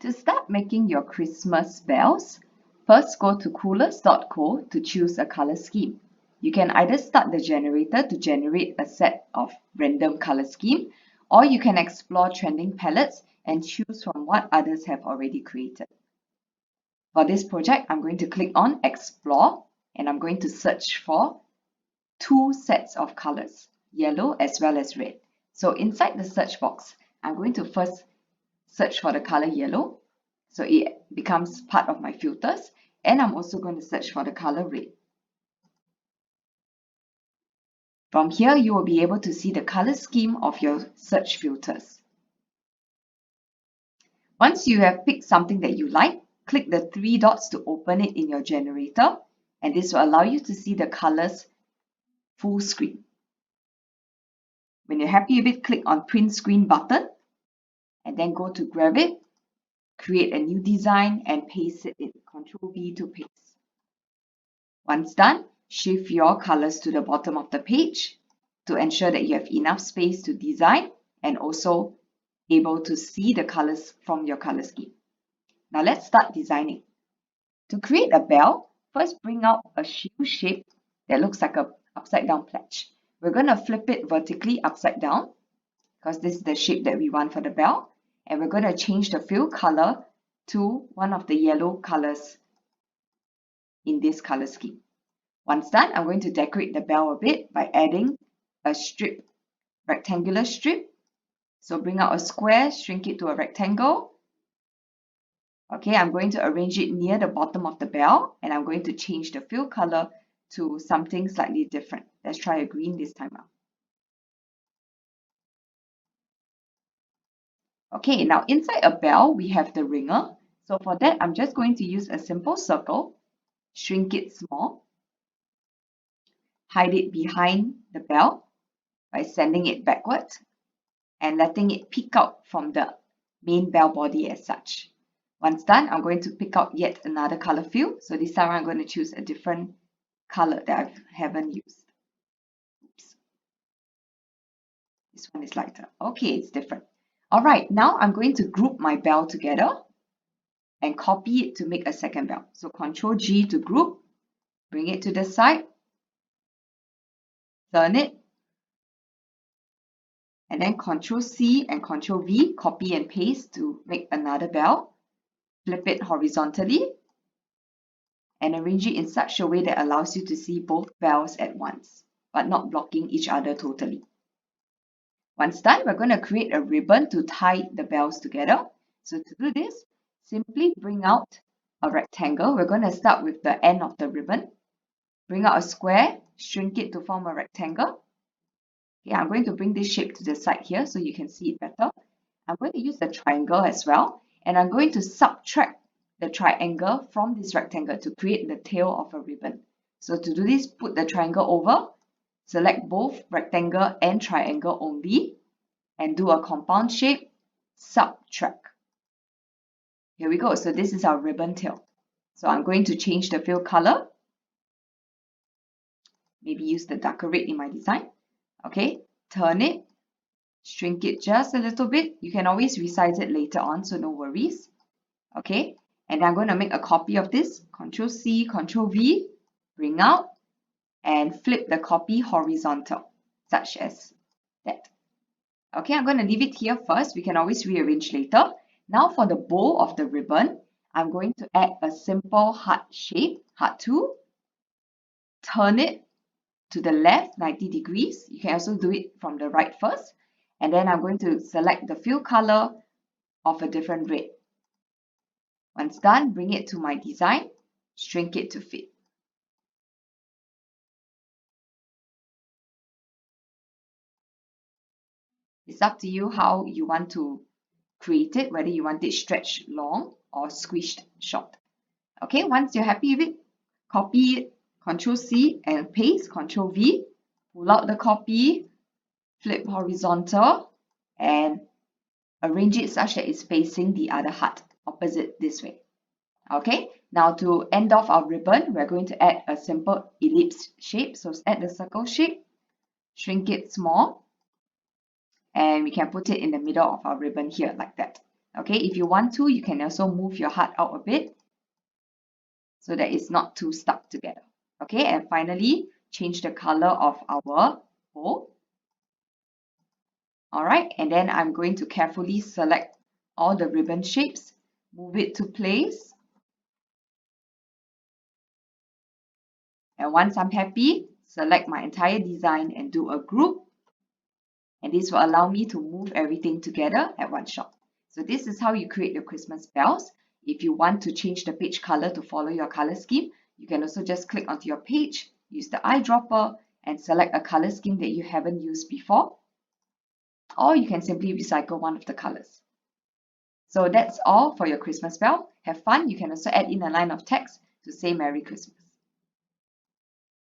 To start making your Christmas bells, first go to coolers.co to choose a color scheme. You can either start the generator to generate a set of random color scheme, or you can explore trending palettes and choose from what others have already created. For this project, I'm going to click on Explore and I'm going to search for two sets of colors, yellow as well as red. So inside the search box, I'm going to first search for the color yellow, so it becomes part of my filters, and I'm also going to search for the color red. From here, you will be able to see the color scheme of your search filters. Once you have picked something that you like, click the three dots to open it in your generator, and this will allow you to see the colors full screen. When you're happy with it, click on Print Screen button, and then go to Gravit, create a new design and paste it in. Ctrl V to paste. Once done, shift your colors to the bottom of the page to ensure that you have enough space to design and also able to see the colors from your color scheme. Now let's start designing. To create a bell, first bring out a shield shape that looks like an upside down pledge. We're going to flip it vertically upside down because this is the shape that we want for the bell. And we're going to change the fill color to one of the yellow colors in this color scheme. Once done, I'm going to decorate the bell a bit by adding a strip, rectangular strip. So bring out a square, shrink it to a rectangle. Okay, I'm going to arrange it near the bottom of the bell, and I'm going to change the fill color to something slightly different. Let's try a green this time out. Okay, now inside a bell, we have the ringer. So for that, I'm just going to use a simple circle, shrink it small, hide it behind the bell by sending it backwards and letting it peek out from the main bell body as such. Once done, I'm going to pick out yet another color fill. So this time I'm going to choose a different color that I haven't used. Oops. This one is lighter. Okay, it's different. All right, now I'm going to group my bell together and copy it to make a second bell. So Ctrl G to group, bring it to the side, turn it, and then Ctrl C and Ctrl V, copy and paste to make another bell. Flip it horizontally and arrange it in such a way that allows you to see both bells at once, but not blocking each other totally. Once done, we're going to create a ribbon to tie the bells together. So to do this, simply bring out a rectangle. We're going to start with the end of the ribbon. Bring out a square, shrink it to form a rectangle. Okay, I'm going to bring this shape to the side here so you can see it better. I'm going to use the triangle as well, and I'm going to subtract the triangle from this rectangle to create the tail of a ribbon. So to do this, put the triangle over, select both rectangle and triangle only, and do a compound shape, subtract. Here we go. So this is our ribbon tail. So I'm going to change the fill color. Maybe use the darker red in my design. Okay, turn it, shrink it just a little bit. You can always resize it later on, so no worries. Okay, and I'm going to make a copy of this. Ctrl C, Ctrl V, bring out, and flip the copy horizontal, such as that. Okay, I'm going to leave it here first. We can always rearrange later. Now for the bow of the ribbon, I'm going to add a simple heart shape, heart tool, turn it to the left 90 degrees. You can also do it from the right first. And then I'm going to select the fill color of a different red. Once done, bring it to my design, shrink it to fit. It's up to you how you want to create it, whether you want it stretched long or squished short. Okay, once you're happy with it, copy it, Ctrl C and paste, Ctrl V, pull out the copy, flip horizontal, and arrange it such that it's facing the other heart, opposite this way. Okay, now to end off our ribbon, we're going to add a simple ellipse shape. So add the circle shape, shrink it small, and we can put it in the middle of our ribbon here like that. Okay, if you want to, you can also move your heart out a bit so that it's not too stuck together. Okay, and finally, change the color of our bowl. All right, and then I'm going to carefully select all the ribbon shapes, move it to place. And once I'm happy, select my entire design and do a group. And this will allow me to move everything together at one shot. So this is how you create your Christmas bells. If you want to change the page color to follow your color scheme, you can also just click onto your page, use the eyedropper, and select a color scheme that you haven't used before. Or you can simply recycle one of the colors. So that's all for your Christmas bell. Have fun. You can also add in a line of text to say Merry Christmas.